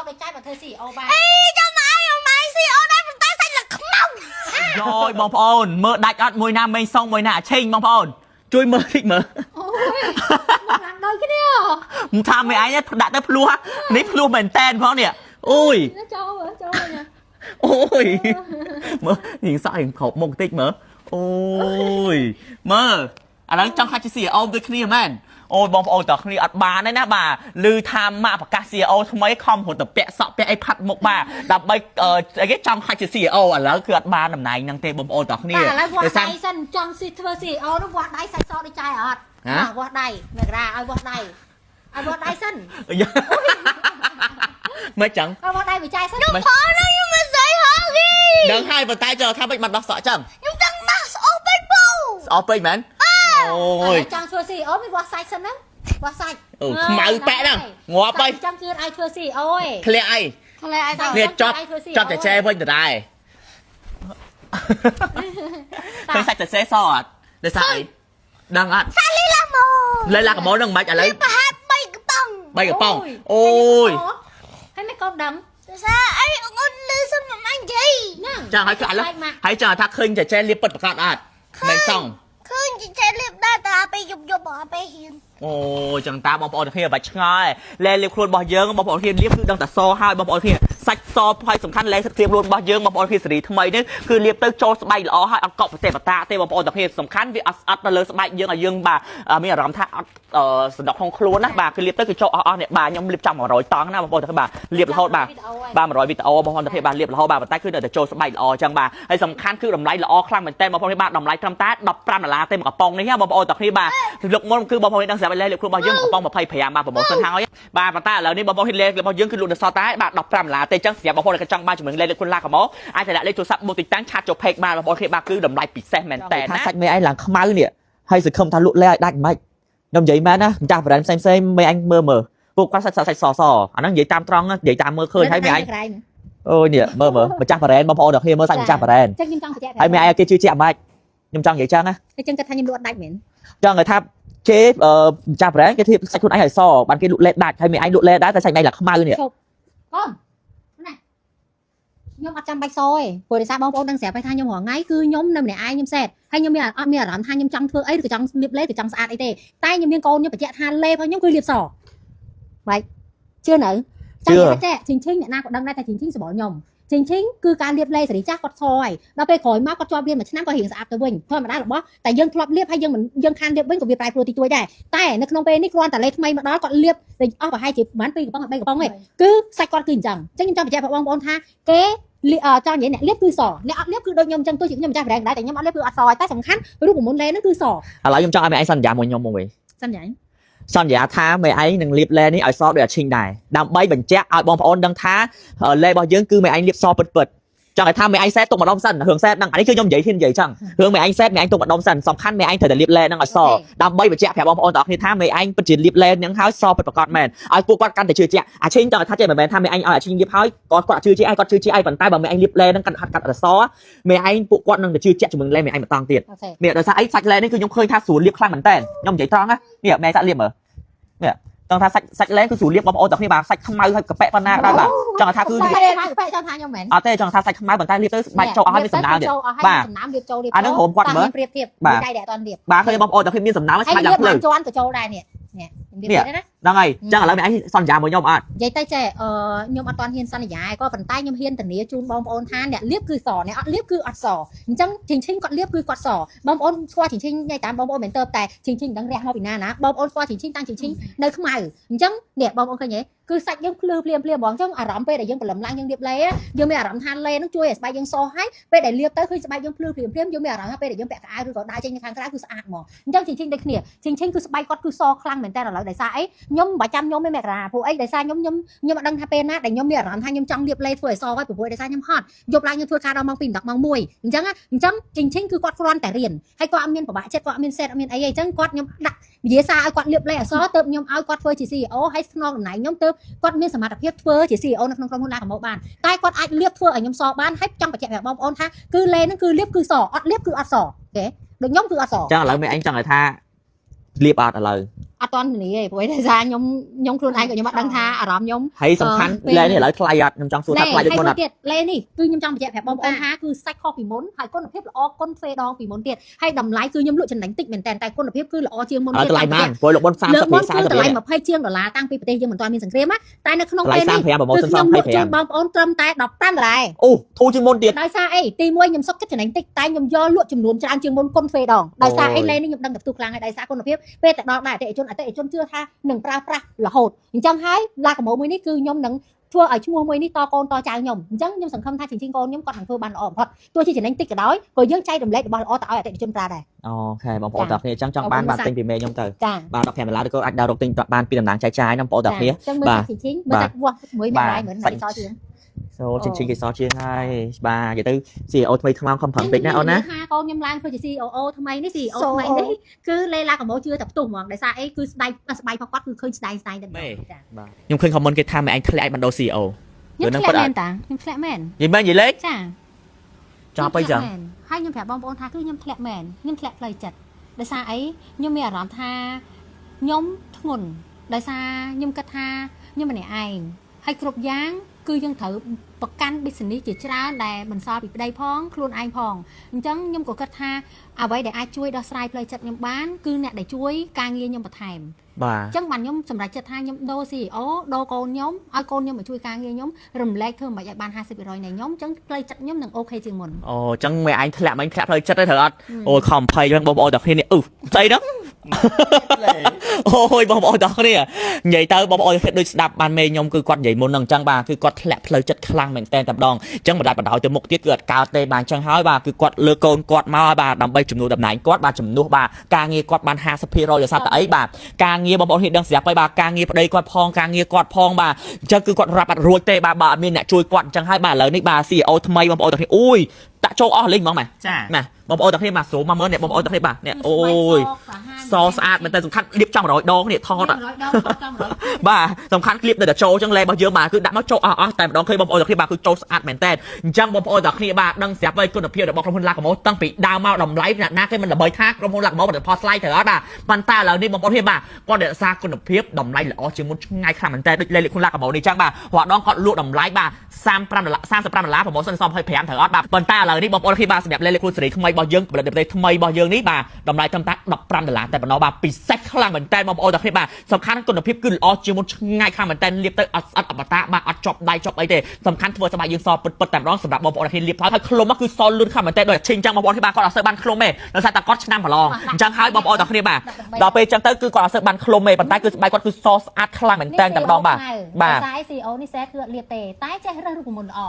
để trai và thơ xì ô ba cho mày xì ô đây mình ta xanh là không rồi bông ôn mơ đạch ọt mùi nam mình xong mùi nạ chênh bông ôn chui mơ thích mơ làm đôi cái đeo tham mày ai nhá đã tới plua nít plua mình tên phong nè ôi cho nè ôi mơ nhìn sao hình khổ mông tích mơ ôi mơ anh đang trong hai chiếc xe ôm tôi kia man ôi bông ôn tao kia ọt bà đấy nè bà lư tham mà bạc xe ô thôi mấy không hồn tập bẹ sọ bẹ ai phát một bà đập bay cái trong hai chiếc xe ô à là cứ ọt bà nằm này năng tê bông ôn tao kia là vọt đáy sân trong xì thơ xì ô nó vọt đáy sạch so để trai ọt vọt đáy mẹ ra ai vọt đáy sân mấy chẳng vọt đáy với trai sân đúng khó đấy nhưng mà dễ hơn đi đừng hai bàn tay chờ tham bệnh mặt đọc sợ chẳng nhưng chẳng mà ô bê bù open man ôi trong thơ xì ô mới vọt sạch sân đó vọt sạch máu pẹ nè ngó bay trong chưa ai thơ xì ôi clear ai nè chóp để che với được ai không sạch sẽ sọt để sai đang ăn sao lấy là cái món đằng mạch à lấy bay cái bông ôi hay mấy con đắng sao ấy con lư xin mà mang gì chẳng hay cả lắm hãy chờ thắc khinh để che liệp bật bạc ăn mình xong khinh chỉ che liệp đa ta bị dục bỏ bị hiền អូចឹងតាបងប្អូនទាំងគ្នាបាច់ឆ្ងល់លែលៀបខ្លួនរបស់យើងបងប្អូនគ្នាលៀបគឺដឹងតែសហើយបងប្អូនគ្នាសាច់សផ្នែកសំខាន់លែសភាពខ្លួនរបស់យើងបងប្អូនគ្នាសេរីថ្មីនេះគឺលៀបទៅចូលស្បែកល្អហើយអត់កក់ប្រទេសបតាទេបងប្អូនទាំងគ្នាសំខាន់វាអត់ទៅលើស្បែកយើងឲ្យយើងបាទមានអារម្មណ៍ថាអត់សណ្ដុកក្នុងខ្លួនណាបាទគឺលៀបទៅគឺចូលអស់នេះបាទខ្ញុំលៀបចាំ100តង់ណាបងប្អូនទាំងគ្នាបាទលៀបរហូតបាទ100វីដេអូបងប្អូនទាំងគ្នាបាទលៀបរហូតបាទប៉ុន្តែគឺនៅតែចូលស្បែកល្អចឹងបាទហើយសំខាន់គឺតម្លៃល្អខ្លាំងមែនតើបងប្អូនគ្នាបាទតម្លៃត្រឹមតែ$15ទេមួយកំប៉ុងនេះណាបងប្អូនទាំងគ្នាបាទលោកមុនគឺបងប្អូនដឹងស្រាប់លែលៀបខ្លួនរបស់យើងកំប៉ុង25បាទប្រម៉ូសិនហើយបាទប៉ុន្តែឥឡូវនេះបងប្អូនលេខរបស់យើងគឺលក់នៅសតតែបាទ$15ទេអញ្ចឹងសម្រាប់បងប្អូនដែលចង់បានជំនឿលេខគុណឡាកម៉ូអាចតែដាក់លេខទូរស័ព្ទមួយទីតាំងឆាតចូល page បានបងប្អូនគ្នាបាទគឺតម្លៃពិសេសមែនតើណាសាច់មេឯងឡើងខ្មៅនេះហើយសង្ឃឹមថាលក់លេខឲ្យដាច់មិនខ្ញុំនិយាយមែនណាម្ចាស់ brand ផ្សេងមេឯងមើលពួកគាត់សាច់សអាហ្នឹងនិយាយតាមត្រង់និយាយតាមមើលឃើញហើយមេឯងអូយនេះមើលម្ចាស់ brand បងប្អូនទាំងគ្នាមើលសាច់ម្ចាស់ brand ចឹងខ្ញុំចង់បញ្ជាក់ហើយមេឯងគេជឿជាក់មិនខ្ញុំចង់និយាយចឹងណាអញ្ចឹងគាត់ថាខ្ញុំលក់ដាច់មែនចង់ឲ្យថាគេម្ចាស់ brand គេធៀបសាច់ខ្លួនឯងឲ្យសបានគេលក់លេខដាច់ហើយមេឯងលក់លេខដែរតែសាច់ឯងឡើងខ្មៅនេះកូនណាខ្ញុំអត់ចាំបាច់សទេព្រោះដោយសារបងប្អូនដឹងស្រាប់ហើយថាខ្ញុំរងថ្ងៃគឺខ្ញុំនៅម្នាក់ឯងខ្ញុំសេតហើយខ្ញុំអត់មានអារម្មណ៍ថាខ្ញុំចង់ធ្វើអីឬក៏ចង់លាបលេឬក៏ចង់ស្អាតអីទេតែខ្ញុំមានកូនខ្ញុំបញ្ជាក់ថាលេរបស់ខ្ញុំគឺលាបសបាទជឿនៅចាំតែជីងអ្នកណាក៏ដឹងដែរតែជីងសបល់ខ្ញុំជីងគឺការលាបលេសេរីចាស់គាត់សហើយដល់ពេលក្រោយមកគាត់ជាប់លាបមួយឆ្នាំក៏រៀងស្អាតទៅវិញធម្មតារបស់តែយើងធ្លាប់លាបហើយយើងខានលាបវិញក៏វាប្រែប្រួលតិចតួចដែរតែនៅក្នុងពេលនេះគ្រាន់តែលេថ្មីមកដល់គាត់លាបអស់ប្រហែលជាប្រហែល2កំប៉ុង3កំប៉ុងទេគឺសាច់គាត់គឺអញ្ចឹងខ្ញុំចង់បញ្ជាក់បងប្អូនថាគេចង់និយាយអ្នកលាបគឺសអ្នកអត់លាបគឺដូចខ្ញុំអញ្ចឹងទោះជាខ្ញុំម្ចាស់ brand ដែរតែខ្ញុំអត់លាបគឺអត់សតែសំខាន់រូបមន្តលេហ្នឹងគឺសឥឡូវខ្ញុំចង់ឲ្យមេឯងសន្យាមួយខ្ញុំមកវិញសន្យាថាមេឯងនឹងលាបលេនេះឲ្យសដូចអាឈីងដែរដើម្បីបញ្ជាក់ឲ្យបងប្អូនដឹងថាលេរបស់យើងគឺមេឯងលាបសពិតចង់ឲ្យថាមេឯងសេតទុកម្ដុំសិនរឿងសេតហ្នឹងអានេះគឺខ្ញុំនិយាយហ៊ាននិយាយចឹងរឿងមេឯងសេតមេឯងទុកម្ដុំសិនសំខាន់មេឯងត្រូវតែលាបលេហ្នឹងឲ្យសដើម្បីបញ្ជាក់ប្រាប់បងប្អូនទាំងអស់គ្នាថាមេឯងពិតជាលាបលេហ្នឹងហើយសពិតប្រាកដមែនឲ្យពួកគាត់កាន់តែជឿជាក់អាឈីងចង់ថាចេះមិនមែនថាមេឯងឲ្យអាឈីងលាបហើយគាត់ជឿជាក់ឲ្យប៉ុន្តែបើមេឯងលាបលេហ្នឹងកាត់អសមេឯងពួកគាត់នឹងទៅជឿជាក់ជាមួយលេមេឯងម្ដងទៀតមានដោយសារអីសាច់លេនេះគឺខ្ញុំឃើញថាស្រួលលាបខ្លាំងមែនតើខ្ញុំនិយាយត្រង់ណានេះមេឯងសាក់លាបមើលនេះចង់ថាសាច់លេគឺស្រួលលាបបងប្អូនទាំងគ្នាបាទសាច់ខ្មៅហើយកប៉ែប៉ុណ្ណាដែរបាទចង់ថាគឺប៉ែចង់ថាខ្ញុំមែនអត់ទេចង់ថាសាច់ខ្មៅប៉ុន្តែលាបទៅបាច់ចូលអស់ហើយមានសំណើទៀតបាទសំណើលាបចូលលាបអានឹងហូមគាត់មើលប្រៀបធៀបដៃដែលអត់ទាន់លាបបាទឃើញបងប្អូនទាំងគ្នាមានសំណើស្បែកឡើងភ្លឺជន់ទៅចូលដែរនេះខ្ញុំលាបហ្នឹងហើយចឹងឥឡូវឯងសន្យាមួយខ្ញុំអត់និយាយទៅចេះខ្ញុំអត់ទាន់ហ៊ានសន្យាក៏ប៉ុន្តែខ្ញុំហ៊ានធានាជូនបងប្អូនថាអ្នកលាបគឺសអ្នកអត់លាបគឺអត់សអញ្ចឹងជីងគាត់លាបគឺគាត់សបងប្អូនស្គាល់ជីងញ៉ៃតាមបងប្អូនមែនទៅតែជីងដឹងរះមកពីណាបងប្អូនស្គាល់ជីងតាំងជីងនៅខ្មៅអញ្ចឹងនេះបងប្អូនឃើញទេគឺសាច់យើងភ្លឺភ្លាមហ្មងអញ្ចឹងអារម្មណ៍ពេលដែលយើងប្រឡំឡើងយើងលាបលេយើងមានអារម្មណ៍ថាលេនឹងជួយឲ្យស្បែកយើងសហើយពេលដែលលាបទៅឃើញស្បែកយើងភ្លឺភ្លាមយើងមានអារម្មណ៍ថាពេលដែលយើងពាក់កៅអៅឬក៏ដើរចេញនៅខាងក្រៅគឺស្អាតហ្មងអញ្ចឹងជីងដូចគ្នាជីងគឺស្បែកគាត់គឺសខ្លាំងមែនតើឥឡូវដោយសារអីខ្ញុំមិនបាច់ចាំខ្ញុំទេមករាព្រោះអីដោយសារខ្ញុំអត់ដឹងថាពេលណាដែលខ្ញុំមានអារម្មណ៍ថាខ្ញុំចង់លាបលេធ្វើឲ្យសហើយព្រោះដោយសារខ្ញុំហត់យប់ឡើងខ្ញុំធ្វើការដល់ម៉ោង2 10ម៉ោង1អញ្ចឹងជីងគឺគាត់គ្រាន់តែរៀនហើយគាត់អត់មានប្របាក់ចិត្តគាត់អត់មានសេតអត់មានអីអញ្ចឹងគាត់ខ្ញុំដាក់វិជាសារឲ្យគាត់លាបលេអសទៅខ្ញុំឲ្យគាត់ធ្វើជា CEO ហើយស្នងតំណែងខ្ញុំទៅគាត់មានសមត្ថភាពធ្វើជា CEO នៅក្នុងក្រុមហ៊ុនឡាកាម៉ូបានតែគាត់អាចលាបធ្វើឲ្យខ្ញុំសបានហើយចង់បញ្ជាក់ប្រាប់បងប្អូនថាគឺលេហ្នឹងគឺលាបគឺសអត់លាបគឺអត់សអូខេដូចខ្ញុំគឺអត់សចឹងឥឡូវមេឯងចង់ឲ្យថាលាបអត់ឥឡូវ អត់តន់នេះទេព្រោះតែថាខ្ញុំខ្លួនឯងក៏ខ្ញុំអត់ដឹងថាអារម្មណ៍ខ្ញុំ ហើយសំខាន់លេនេះឥឡូវថ្លៃអត់ខ្ញុំចង់សួរថាថ្លៃដូចមុនអត់ ទៀតលេនេះគឺខ្ញុំចង់បញ្ជាក់ប្រាប់បងប្អូនថាគឺសាច់ខុសពីមុនហើយគុណភាពល្អគុណទ្វេដងពីមុនទៀតហើយតម្លៃគឺខ្ញុំលក់ចំណេញតិចមែនតើតែគុណភាពគឺល្អជាងមុន តម្លៃបានព្រោះលោកបុន30 លើកមុនគឺ 40 តម្លៃ20ជាងដុល្លារតាំងពីប្រទេសយើងមិនទាន់មានសង្គ្រាមណាតែនៅក្នុងពេលនេះ 35 promotion ខ្ញុំលក់ជូនបងប្អូនត្រឹមតែ15ដុល្លារ អូធូរជាងមុនទៀត ដោយសារអីទី1ខ្ញុំសុខចិត្តចំណេញតិចតែខ្ញុំយកលក់ចំនួនច្រើនជាងមុនគុណទ្វេដងដោយសារអីលេនេះខ្ញុំដឹងតែផ្ទុះខ្លាំងហើយដោយសារគុណភាពពេលតែដល់ដែរអតិថិជនជឿថានឹងប្រើប្រាស់រហូតអញ្ចឹងហើយឡាកម៉ូមួយនេះគឺខ្ញុំនឹងធ្វើឲ្យឈ្មោះមួយនេះតកូនតចៅខ្ញុំអញ្ចឹងខ្ញុំសង្ឃឹមថាជាងកូនខ្ញុំគាត់នឹងធ្វើបានល្អបំផុតទោះជាចំណេញតិចក៏ដោយក៏យើងចែករំលែករបស់ល្អទៅឲ្យអតិថិជនប្រើដែរ អូខេបងប្អូនទាំងគ្នាអញ្ចឹងចង់បានទិញពីមេខ្ញុំទៅ ចា បាទ15ដុល្លារឬក៏អាចដើររកទិញបានពីតំណាងចែកចាយណាបងប្អូនទាំងគ្នា អញ្ចឹងមើលសាច់ជីងមើលសាច់វាស់មួយមានដែរមើលសាច់សជាង ចូលជិះគេសជាងហើយបាទនិយាយទៅ CEO ថ្មីថ្មខំប្រឹងពេកណាអូនណា ថាកូនខ្ញុំឡើងធ្វើជា COO ថ្មីនេះ CEO ថ្មីនេះគឺលេឡាកម៉ូជឿតែផ្ទុះហ្មងដោយសារអីគឺស្បែកស្បែករបស់គាត់គឺឃើញស្ដាយតែ ខ្ញុំឃើញ comment គេថាម៉ែអញធ្លាក់បណ្ដោ CEO ខ្ញុំធ្លាក់មែនតាខ្ញុំធ្លាក់មែន និយាយមែននិយាយលេខ ចា ចាប់ទៅចឹង ហើយខ្ញុំប្រាប់បងប្អូនថាគឺខ្ញុំធ្លាក់មែនខ្ញុំធ្លាក់ផ្លូវចិត្តដោយសារអីខ្ញុំមានអារម្មណ៍ថាខ្ញុំធ្ងន់ដោយសារខ្ញុំគិតថាខ្ញុំម្នាក់ឯងហើយគ្រប់យ៉ាងគឺយើងត្រូវប្រកាន់ business ជាច្រើនដែលបន្សល់ពីប្តីផងខ្លួនឯងផងអញ្ចឹងខ្ញុំក៏គិតថាអ្វីដែលអាចជួយដោះស្រាយផ្លូវចិត្តខ្ញុំបានគឺអ្នកដែលជួយការងារខ្ញុំបន្ថែម បាទ អញ្ចឹងបានខ្ញុំសម្រេចចិត្តថាខ្ញុំដូរ CEO ដូរកូនខ្ញុំឲ្យកូនខ្ញុំមកជួយការងារខ្ញុំរំលែកធ្វើមិនឲ្យបាន 50% នៃខ្ញុំអញ្ចឹងផ្លូវចិត្តខ្ញុំនឹងអូខេជាងមុន អូអញ្ចឹងម៉ែអញធ្លាក់មិនធ្លាក់ផ្លូវចិត្តទេត្រូវអត់អូខំ20ហ្នឹងបងប្អូនទាំងគ្នានេះស្អីហ្នឹងអូយបងប្អូនទាំងគ្នានិយាយទៅបងប្អូនដូចស្ដាប់បានមេខ្ញុំគឺគាត់និយាយមុនហ្នឹងអញ្ចឹងបាទគឺគាត់ធ្លាក់ផ្លូវចិត្តខ្លាំងមែនតើតែម្ដងអញ្ចឹងបណ្ដាច់បណ្ដោយទៅមុខទៀតគឺអត់កើតទេបាទអញ្ចឹងហើយបាទគឺគាត់លើកូនគាត់មកបាទដើម្បីជំនួសតំណែងគាត់បាទជំនួសបាទការងារគាត់បាន 50% ដោយសារតែអីបាទការងារបងប្អូនហ៊ានដឹងស្រាប់ហើយបាទការងារប្តីគាត់ផងការងារគាត់ផងបាទអញ្ចឹងគឺគាត់រាប់អត់រួចទេបាទអត់មានអ្នកជួយគាត់អញ្ចឹងហើយបាទឥឡូវនេះបាទ CEO ថ្មីបងប្អូនទាំងគ្នាអូយតាក់ចូលអស់លេងហ្មងម៉ែចាម៉ែបងប្អូនទាំងគ្នាបាទស្រួលមកមើលអ្នកបងប្អូនទាំងគ្នាបាទនេះអូយសស្អាតមែនតើសំខាន់លាបចំ100ដងនេះថតបាទសំខាន់គ្លៀបនៅតែចូលអញ្ចឹងលេរបស់យើងបាទគឺដាក់មកចូលអស់តែម្ដងឃើញបងប្អូនទាំងគ្នាបាទគឺចូលស្អាតមែនតើអញ្ចឹងបងប្អូនទាំងគ្នាបាទដឹងស្រាប់ហើយគុណភាពរបស់ក្រុមហ៊ុនឡាកម៉ូតាំងពីដើមមកតម្លៃអ្នកណាគេមិនល្បីថាក្រុមហ៊ុនឡាកម៉ូផលិតផលស្លាយត្រូវអត់បាទប៉ុន្តែឥឡូវនេះបងប្អូនគ្នាបាទគាត់រក្សាគុណភាពតម្លៃល្អជាងមុនឆ្ងាយខ្លាំងមែនតើដូចលេខ្លួនឡាកម៉ូនេះអញ្ចឹងបាទរាល់ដងគាត់លក់តម្លៃបាទ35ដុល្លារប្រម៉ូសិន25ត្រូវអត់បាទប៉ុន្តែឥឡូវនេះបងប្អូនគ្នាបាទសម្រាប់លេខ្លួនសេរីថ្មីរបស់យើងផលិតប្រទេសថ្មីរបស់យើងនេះបាទតម្លៃត្រឹមតែ15ដុល្លារតែប៉ុណ្ណោះបាទពិសេសខ្លាំងមែនតើបងប្អូនទាំងគ្នាបាទសំខាន់គុណភាពគឺល្អជាងមុនឆ្ងាយខ្លាំងមែនតើលាបទៅអត់ស្អិតអមតាបាទអត់ជាប់ដៃជាប់អីទេសំខាន់ធ្វើស្បែកយើងសពិតតែម្ដងសម្រាប់បងប្អូនទាំងគ្នាលាបហើយឃ្លុំគឺសលឿនខ្លាំងមែនតើដូចឈិញចឹងបងប្អូនគ្នាបាទគាត់អត់សូវបានឃ្លុំទេដោយសារតែគាត់ឆ្នាំប្រឡងអញ្ចឹងហើយបងប្អូនទាំងគ្នាបាទដល់ពេលចឹងទៅគឺគាត់អត់សូវបានឃ្លុំទេប៉ុន្តែគឺស្បែកគាត់គឺសស្អាតខ្លាំងមែនតើតែម្ដងបាទបាទតែ CEO នេះសេគឺអត់លាបទេតែចេះរើសរូបមន្តល្អ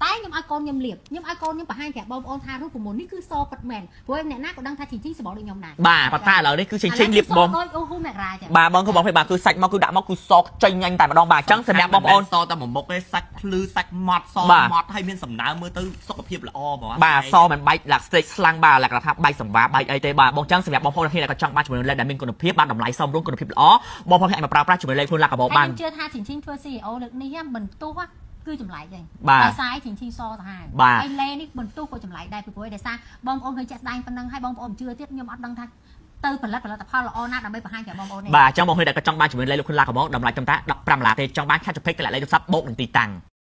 តែខ្ញុំឲ្យកូនខ្ញុំលាបខ្ញុំឲ្យកូនខ្ញុំបង្ហាញប្រាប់បងប្អូនថារូបមន្តនេះគឺសពិតមែនព្រោះអ្នកណាក៏ដឹងថាជីជីសបល់ដូចខ្ញុំដែរបាទប៉ុន្តែឥឡូវនេះគឺឈិញលាបបងអូហ៊ូមេរ៉ាចា៎បាទបងគឺបងភ្លេចបាទគឺសាច់មកគឺដាក់មកគឺសចេញញ៉ាញ់តែម្ដងបាទអញ្ចឹងសម្រាប់បងប្អូនសតែមួយមុខទេសាច់ភ្លឺសាច់ម៉ត់សម៉ត់ហើយមានសំណើមើលទៅសុខភាពល្អហ្មងបាទសមិនបែកឡាក់ស្ទេកស្លាំងបាទលក្ខណៈថាបែកសម្បាបែកអីទេបាទបងអញ្ចឹងសម្រាប់បងប្អូនគ្នាដែលក៏ចង់បានជំនួយលេខដែលមានគុណភាពបាទតម្លៃសមរម្យគុណភាពល្អបងប្អូនអាចមកប្រើប្រាស់ជំនួយលេខខ្លួនឡាក់កបោបានខ្ញុំជឿថាជីជីធ្វើ CEO លើកនេះមិនទោះគឺចម្លែកដែរដោយសារជីជីសទៅហើយហើយលេនេះបន្ទុះក៏ចម្លែកដែរពីព្រោះដោយសារបងប្អូនឃើញចាក់ស្ដែងប៉ុណ្ណឹងហើយបងប្អូនជឿទៀតខ្ញុំអត់ដឹងថាទៅផលិតផលល្អណាស់ដើម្បីបង្ហាញប្រាប់បងប្អូននេះបាទអញ្ចឹងបងឃើញតែក៏ចង់បានជំនួយលេខលោកខ្លួនឡាក់កបោតម្លៃត្រឹមតែ15ដុល្លារទេចង់បានខាត់ចុចពេកកលលេខទូរស័ព្ទបូកនឹងទីតាំង